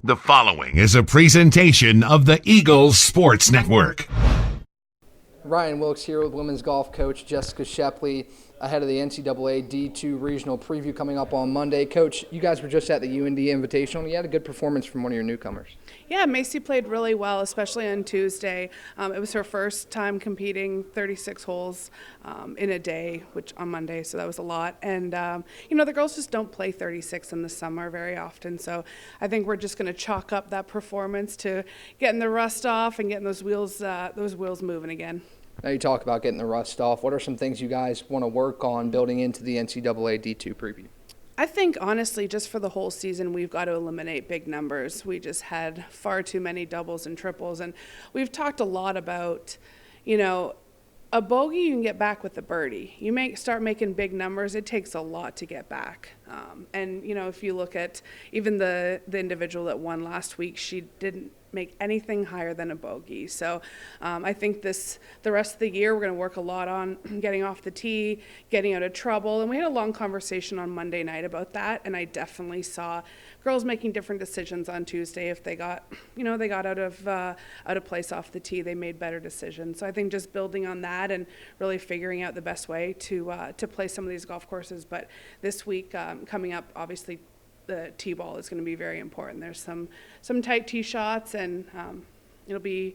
The following is a presentation of the Eagles Sports Network. Ryan Wilkes here with women's golf coach Jessica Shepley ahead of the NCAA D2 regional preview coming up on Monday. Coach, you guys were just at the UND Invitational. You had a good performance from one of your newcomers. Yeah, Macy played really well, especially on Tuesday. It was her first time competing 36 holes in a day, which on Monday, so that was a lot. And, the girls just don't play 36 in the summer very often, so I think we're just going to chalk up that performance to getting the rust off and getting those wheels moving again. Now you talk about getting the rust off. What are some things you guys want to work on building into the NCAA D2 preview? I think, honestly, just for the whole season, we've got to eliminate big numbers. We just had far too many doubles and triples, and we've talked a lot about, a bogey you can get back with a birdie. You start making big numbers, it takes a lot to get back. If you look at even the individual that won last week, she didn't make anything higher than a bogey. So I think the rest of the year we're going to work a lot on getting off the tee, getting out of trouble. And we had a long conversation on Monday night about that, and I definitely saw girls making different decisions on Tuesday. If they got out of place off the tee, they made better decisions. So I think just building on that and really figuring out the best way to play some of these golf courses. But this week coming up, obviously, the tee ball is going to be very important. There's some tight tee shots, and it'll be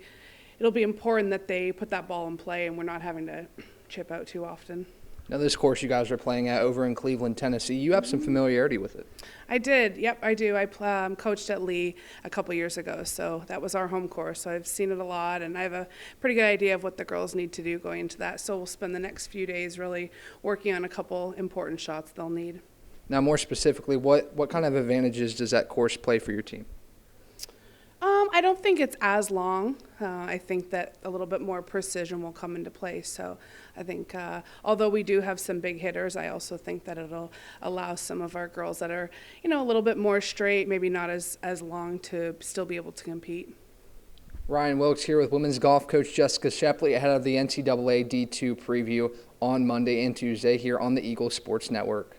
important that they put that ball in play, and we're not having to chip out too often. Now, this course you guys are playing at over in Cleveland, Tennessee, you have some familiarity with it. I did. Yep, I do. I coached at Lee a couple years ago, so that was our home course. So I've seen it a lot, and I have a pretty good idea of what the girls need to do going into that. So we'll spend the next few days really working on a couple important shots they'll need. Now, more specifically, what kind of advantages does that course play for your team? I don't think it's as long. I think that a little bit more precision will come into play. So I think although we do have some big hitters, I also think that it'll allow some of our girls that are, a little bit more straight, maybe not as long, to still be able to compete. Ryan Wilkes here with women's golf coach Jessica Shepley ahead of the NCAA D2 preview on Monday and Tuesday here on the Eagles Sports Network.